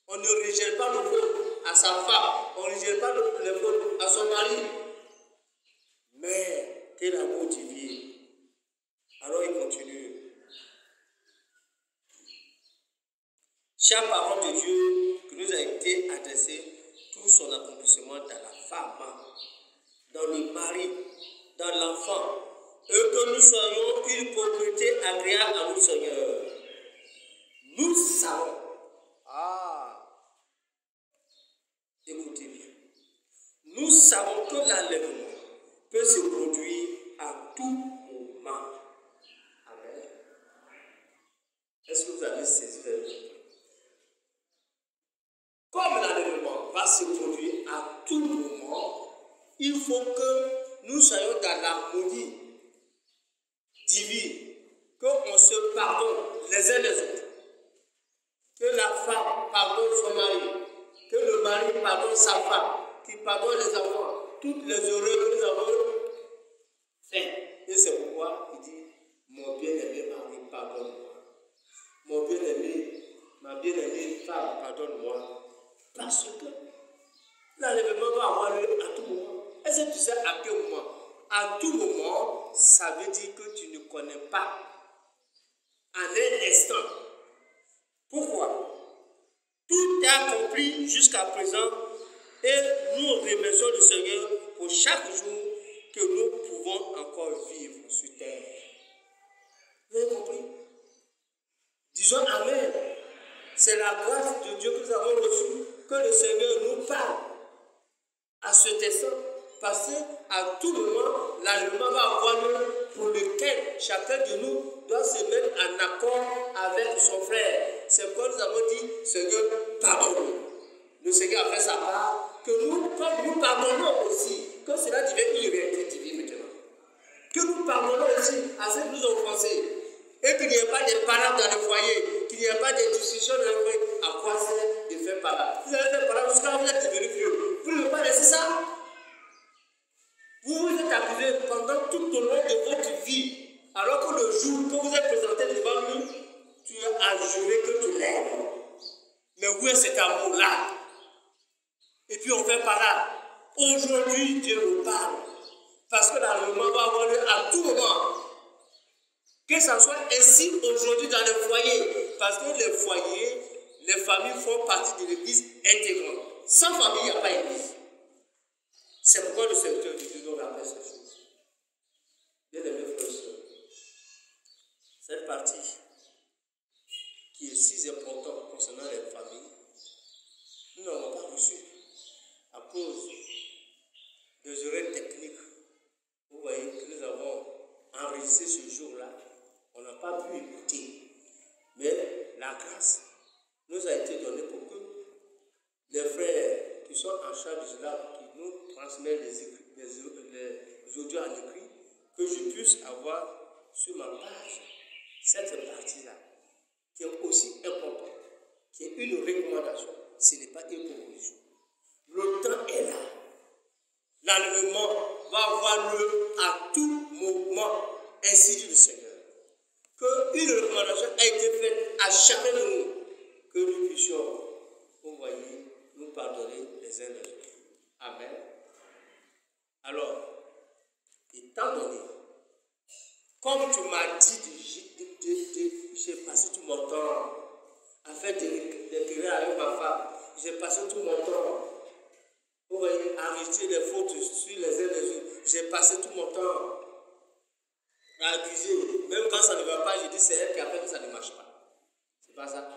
[SPEAKER 1] On ne rejette pas le faute à sa femme, on ne rejette pas le faute à son mari, mais que l'amour divin. Alors il continue. Chaque parole de Dieu qui nous a été adressée, tout son accomplissement dans la femme, dans le mari, dans l'enfant, et que nous soyons une propriété agréable à notre Seigneur. Nous savons. Écoutez bien. Nous savons que l'enlèvement peut se produire à tout moment. Amen. Est-ce que vous avez saisi le point? Comme l'enlèvement va se produire à tout moment, il faut que nous soyons dans l'harmonie divine, qu'on se pardonne les uns les autres, que la femme pardonne son mari, que le mari pardonne sa femme, qu'il pardonne les enfants, toutes les erreurs que nous avons faites. Et c'est pourquoi il dit, mon bien-aimé mari, pardonne-moi. Mon bien-aimé, ma bien-aimée femme, pardonne-moi. Parce que l'enlèvement va avoir lieu à tout moment. Est-ce que tu sais à quel moment? À tout moment, ça veut dire que tu ne connais pas en un instant. Pourquoi? Tout est accompli jusqu'à présent et nous remercions le Seigneur pour chaque jour que nous pouvons encore vivre sur terre. Vous avez compris? Disons Amen. C'est la grâce de Dieu que nous avons reçue, que le Seigneur nous parle à cet instant. Parce qu'à tout moment, l'enlèvement va avoir lieu pour lequel chacun de nous doit se mettre en accord avec son frère. C'est pourquoi nous avons dit, Seigneur, pardonne-nous. Le Seigneur a fait sa part, que nous, comme nous pardonnons aussi, que cela devienne une réalité divine maintenant. Que nous pardonnons aussi à ceux qui nous ont offensés. Et qu'il n'y ait pas de parades dans le foyer, qu'il n'y ait pas de discussions dans le foyer. À quoi c'est de faire parade? Vous avez fait parade jusqu'à vous êtes devenu vieux. Vous ne pouvez pas laisser ça? Vous vous êtes accusé pendant tout au long de votre vie, alors que le jour que vous êtes présenté devant lui, tu as juré que tu l'aimes. Mais où est cet amour-là? Et puis on fait parade. Aujourd'hui, Dieu nous parle. Parce que l'enlèvement va avoir lieu à tout moment. Que ça soit ainsi aujourd'hui dans les foyers. Parce que les foyers, les familles font partie de l'église intégrante. Sans famille, il n'y a pas d'église. C'est pourquoi le Seigneur de Dieu nous rappelle ces choses. Bien aimés frères et sœurs, cette partie qui est si importante concernant les familles, nous n'avons pas reçu à cause des erreurs techniques. Vous voyez que nous avons enregistré ce jour-là, on n'a pas pu écouter. Mais la grâce nous a été donnée pour que les frères qui sont en charge de cela, qui nous transmettent les audios en écrit, que je puisse avoir sur ma page cette partie-là, qui est aussi importante, qui est une recommandation, ce n'est pas une proposition. Le temps est là. L'enlèvement va avoir lieu à tout moment, ainsi dit le Seigneur. Qu'une recommandation a été faite à chacun de nous, que nous puissions, vous voyez, nous pardonner les uns les autres. Amen. Alors, étant donné, comme tu m'as dit, j'ai passé tout mon temps à faire des querelles avec ma femme, j'ai passé tout mon temps, vous voyez, à enregistrer des fautes sur les uns les autres, j'ai passé tout mon temps à accuser, même quand ça ne va pas, je dis c'est elle qui a fait que ça ne marche pas. C'est pas ça.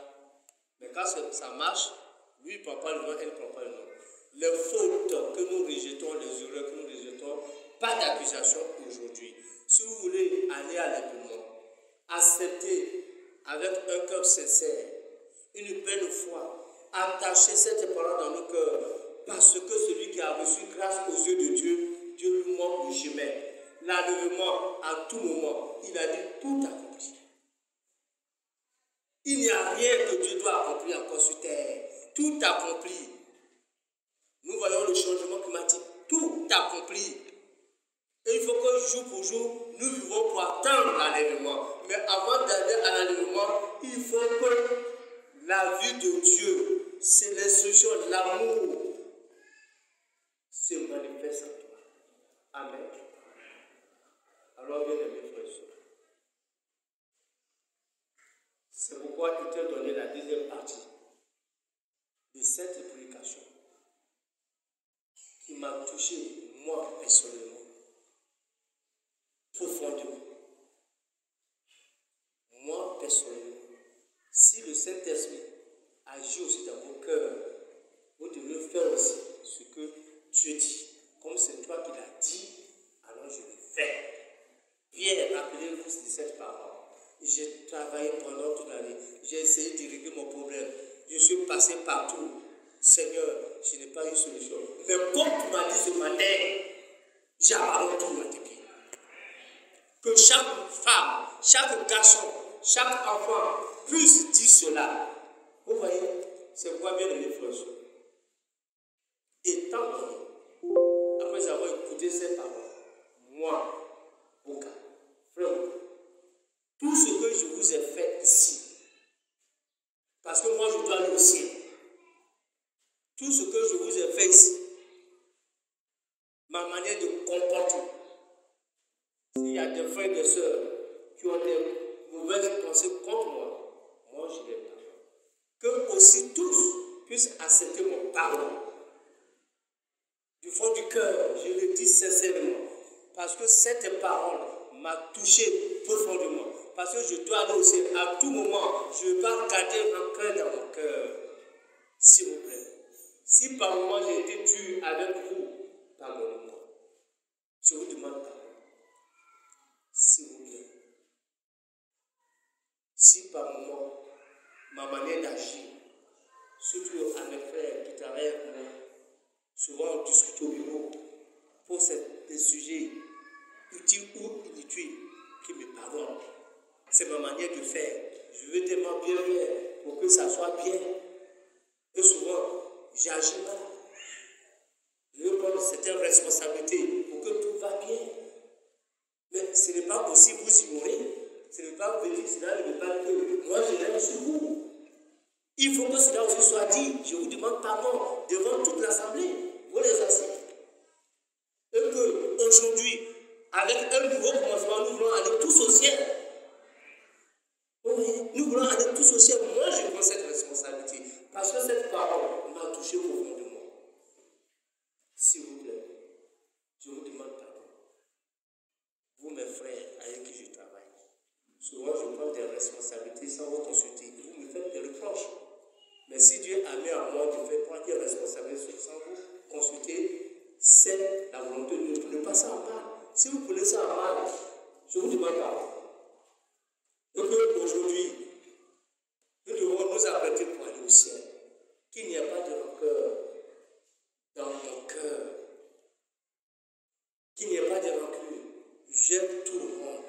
[SPEAKER 1] Mais quand ça marche, lui il ne prend pas le nom, elle ne prend pas le nom. Les fautes que nous rejetons, les erreurs que nous rejetons, pas d'accusation aujourd'hui. Si vous voulez aller à l'enlèvement, accepter avec un cœur sincère, une pleine foi, attacher cette parole croire dans nos cœurs. Parce que celui qui a reçu grâce aux yeux de Dieu, Dieu lui montre le chemin. L'enlèvement, à tout moment, il a dit tout accompli. Il n'y a rien que Dieu doit accomplir encore sur terre. Tout accompli. Nous voyons le changement climatique. Tout accompli. Et il faut que jour pour jour, nous vivons pour atteindre l'enlèvement. Mais avant d'aller à l'enlèvement, il faut que la vie de Dieu, c'est l'instruction, l'amour, se manifeste en toi. Amen. Alors, bien aimés frères et sœurs, c'est pourquoi il t'a donné la deuxième partie de cette prédication qui m'a touché, moi, personnellement, profondément. Moi, personnellement, si le Saint-Esprit agit aussi dans vos cœurs, vous devez faire aussi ce que Dieu dit. Comme c'est toi qui l'as dit, alors je le fais. Pierre, rappelez-vous de cette parole. J'ai travaillé pendant toute l'année. J'ai essayé de régler mon problème. Je suis passé partout. Seigneur, je n'ai pas eu de solution. Mais comme tu m'as dit ce matin, j'abandonne tout à tes pieds. Que chaque femme, chaque garçon, chaque enfant puisse dire cela. Vous voyez, c'est quoi bien aimé frères et sœurs. Étant donné, après avoir écouté ces paroles, moi, Boka, frère, tout ce que je vous ai fait ici, parce que moi je dois aller au ciel, tout ce que je vous ai fait ici, ma manière de comporter, s'il y a des frères et des sœurs qui ont des mauvaises pensées contre moi, moi je les pardonne. Que aussi tous puissent accepter mon pardon. Du fond du cœur, je le dis sincèrement, parce que cette parole m'a touché profondément. Parce que je dois aller aussi à tout moment, je ne vais pas garder un cœur dans mon cœur. S'il vous plaît. Si par moment j'ai été dur avec vous, pardonnez-moi. Je vous demande pardon. S'il vous plaît. Si par moment, ma manière d'agir, surtout à mes frères qui travaillent avec moi, souvent on discute au bureau pour des sujets utiles ou inutiles qui me pardonnent. C'est ma manière de faire. Je veux tellement bien faire pour que ça soit bien. Et souvent, j'agis mal. Je veux prendre certaines responsabilités pour que tout va bien. Mais ce n'est pas possible vous ignorer. Ce n'est pas venir, cela ne veut pas que moi je l'aime sur vous. Il faut que cela aussi soit dit. Je vous demande pardon devant toute l'assemblée. Vous les asseyez. Et que aujourd'hui, avec un nouveau commencement, nous voulons aller tous au ciel. Oui, nous voulons aller tous au ciel. Moi, je prends cette responsabilité. Parce que cette parole m'a touché profondément. S'il vous plaît, je vous demande pardon. Vous, mes frères, avec qui je travaille, souvent je prends des responsabilités sans vous consulter. Vous me faites des reproches. Mais si Dieu a mis à moi de faire prendre des responsabilités sans vous consulter, c'est la volonté de Dieu. Ne prenez pas ça en mal. Si vous prenez ça en mal, je vous demande pardon. Donc aujourd'hui, nous devons nous apprêter pour aller au ciel. Qu'il n'y a pas de rancœur dans mon cœur. Qu'il n'y ait pas de rancune. J'aime tout le monde.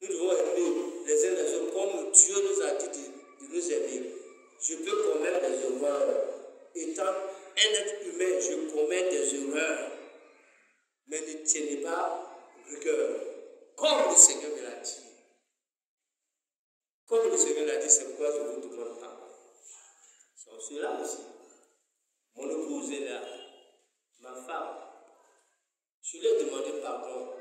[SPEAKER 1] Nous devons aimer les uns les autres comme Dieu nous a dit de nous aimer. Je peux commettre des erreurs. Étant un être humain, je commets des erreurs. Mais ne tienez pas rigueur. Comme le Seigneur me l'a dit. Comme le Seigneur l'a dit, c'est pourquoi je vous demande pardon. Sur cela aussi. Mon épouse est là. Ma femme. Je lui ai demandé pardon.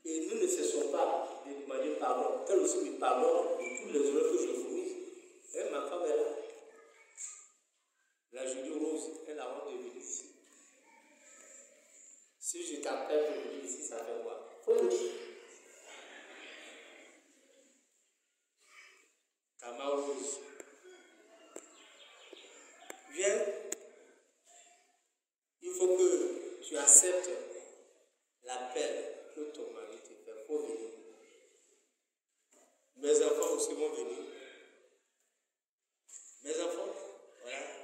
[SPEAKER 1] Et nous ne cessons pas de demander pardon. Elle aussi me pardonne de tous les erreurs que je commis. Et ma femme est là. La Julie Rose, elle a honte de venir ici. Si je t'appelle pour venir ici, ça fait quoi? Faut le dire. Kama Rose. Viens. Il faut que tu acceptes l'appel que ton mari te fait. Il faut venir. Mes enfants aussi vont venir. Mes enfants, voilà.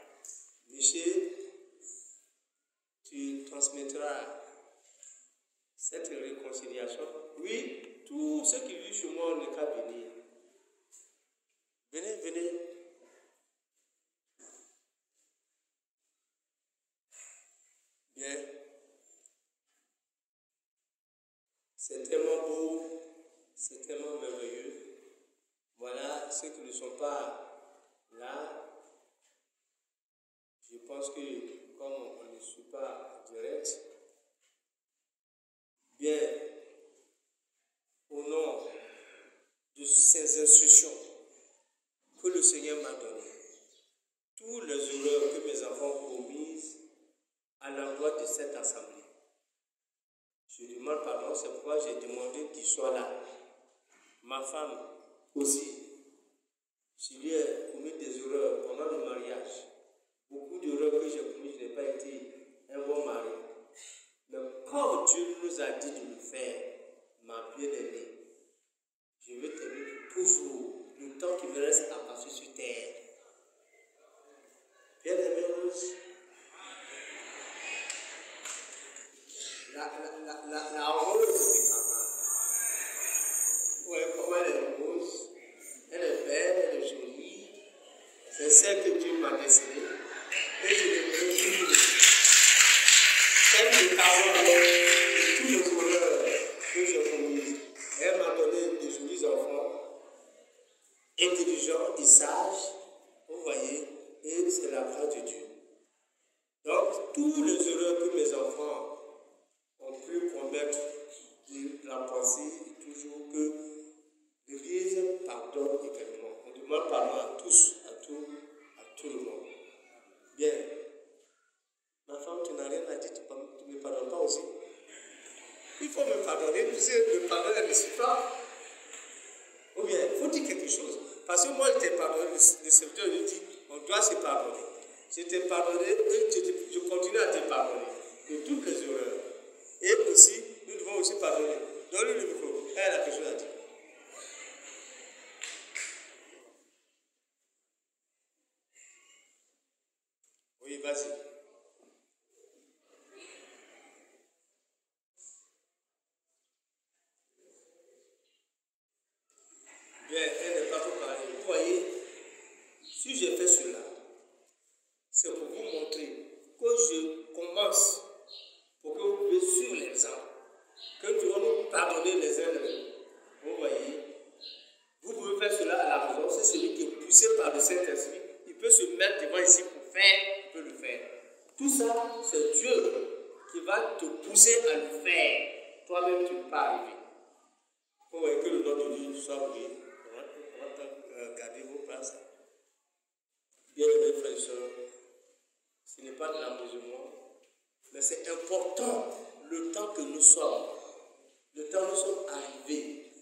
[SPEAKER 1] Bien. C'est tellement beau, c'est tellement merveilleux. Voilà, ceux qui ne sont pas là, je pense que comme on ne suit pas en direct, bien, au nom de ces instructions que le Seigneur m'a données, toutes les erreurs que mes enfants ont commises à l'endroit de cette assemblée, je demande pardon, c'est pourquoi j'ai demandé qu'il soit là. Ma femme aussi, je lui ai commis des erreurs pendant le mariage. Beaucoup d'erreurs que j'ai commises, je n'ai pas été un bon mari. Mais comme Dieu nous a dit de le faire, ma bien-aimée, je veux t'aimer pour toujours, le temps qui me reste à passer sur terre. Bien-aimée Rose, la rose de Kama. Oui, comment elle est rose, elle est belle, elle est jolie. C'est celle que Dieu m'a dessinée. Et je l'ai toujours. Celle de Kama, de tous les honneurs que j'ai commis. Elle m'a donné de jolis enfants, intelligents et sages. Vous voyez, et c'est la grâce de Dieu. Donc, tous les erreurs que mes enfants ont pu commettre de la pensée, toujours que l'Église pardonne également. On demande pardon à tous, à tout le monde. Bien. Ma femme, tu n'as rien à dire, tu ne me pardonnes pas aussi. Il faut me pardonner, tu sais, le pardon elle ne suffit pas. Ou bien, il faut dire quelque chose. Parce que moi, je t'ai pardonné, le serviteur lui dit, on doit se pardonner. Je t'ai pardonné et je continue à te pardonner de toutes les erreurs. Et aussi, nous devons aussi pardonner. Donne-lui le micro, elle a quelque chose à dire. Oui, vas-y. Bien, elle n'est pas pour parler. Vous voyez, si je fais cela, c'est pour vous montrer que je commence, pour que vous puissiez suivre l'exemple, que nous devons nous pardonner les uns les autres. Vous voyez, vous pouvez faire cela à la maison. C'est celui qui est poussé par le Saint-Esprit. Il peut se mettre devant ici pour faire, il peut le faire. Tout ça, c'est Dieu qui va te pousser à le faire. Toi-même, tu ne peux pas arriver. Vous voyez que le nom de Dieu soit oublié. On va garder vos places. Bien aimés frères et sœurs, ce n'est pas de l'amusement, mais c'est important le temps que nous sommes, le temps que nous sommes arrivés.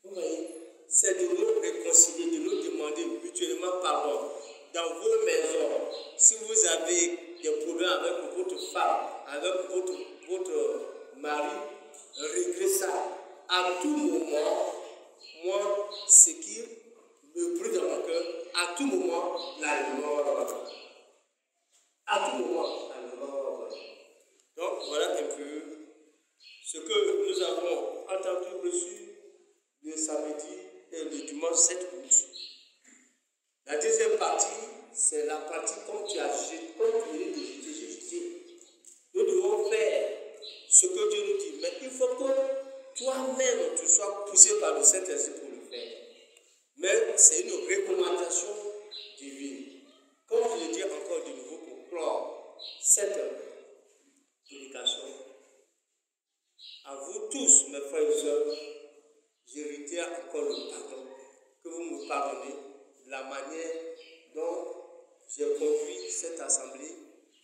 [SPEAKER 1] Vous voyez, c'est de nous réconcilier, de nous demander mutuellement pardon. Dans vos maisons, si vous avez des problèmes avec votre femme, avec votre mari, réglez ça. À tout moment, moi, ce qui me brûle dans mon cœur, à tout moment, la mort. À tout moment, la mort. Donc, voilà un peu ce que nous avons entendu, reçu le samedi et le dimanche 7 août. La deuxième partie, c'est la partie comme tu as jeté, comme tu viens de jeter, j'ai jeté. Nous devons faire ce que Dieu nous dit, mais il faut que toi-même tu sois poussé par le Saint-Esprit pour le faire. Mais c'est une recommandation divine. Comme je le dis encore de nouveau pour clore cette prédication, à vous tous, mes frères et sœurs, je réitère encore le pardon, que vous me pardonnez de la manière dont j'ai conduit cette assemblée.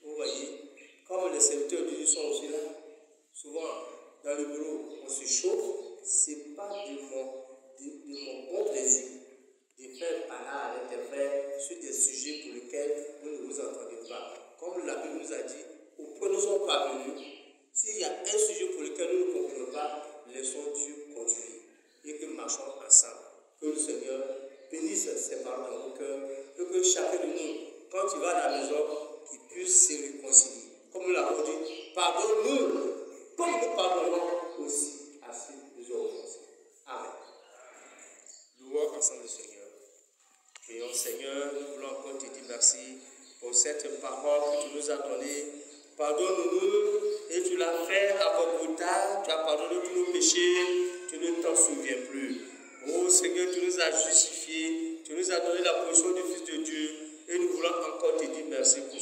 [SPEAKER 1] Vous voyez, comme les serviteurs de Dieu sont aussi là, souvent dans le bureau, on se chauffe. Ce n'est pas de mon bon plaisir de faire parler avec des frères sur des sujets pour lesquels vous ne vous entendez pas. Comme la Bible nous a dit, au point où nous sommes parvenus, s'il y a un sujet pour lequel nous ne comprenons pas, laissons Dieu conduire et que marchons ensemble. Que le Seigneur bénisse ses paroles dans nos cœurs et que chacun de nous, quand il va à la maison, qu'il puisse se réconcilier. Comme nous l'avons dit, pardonne-nous comme nous pardonnons aussi à ceux qui nous ont offensés. Amen. Louons ensemble le Seigneur. Prions Seigneur, nous voulons encore te dire merci pour cette parole que tu nous as donnée Pardonne-nous, et tu l'as fait à Golgotha, tu as pardonné tous nos péchés, tu ne t'en souviens plus. Oh Seigneur, tu nous as justifiés, tu nous as donné la position du Fils de Dieu, et nous voulons encore te dire merci pour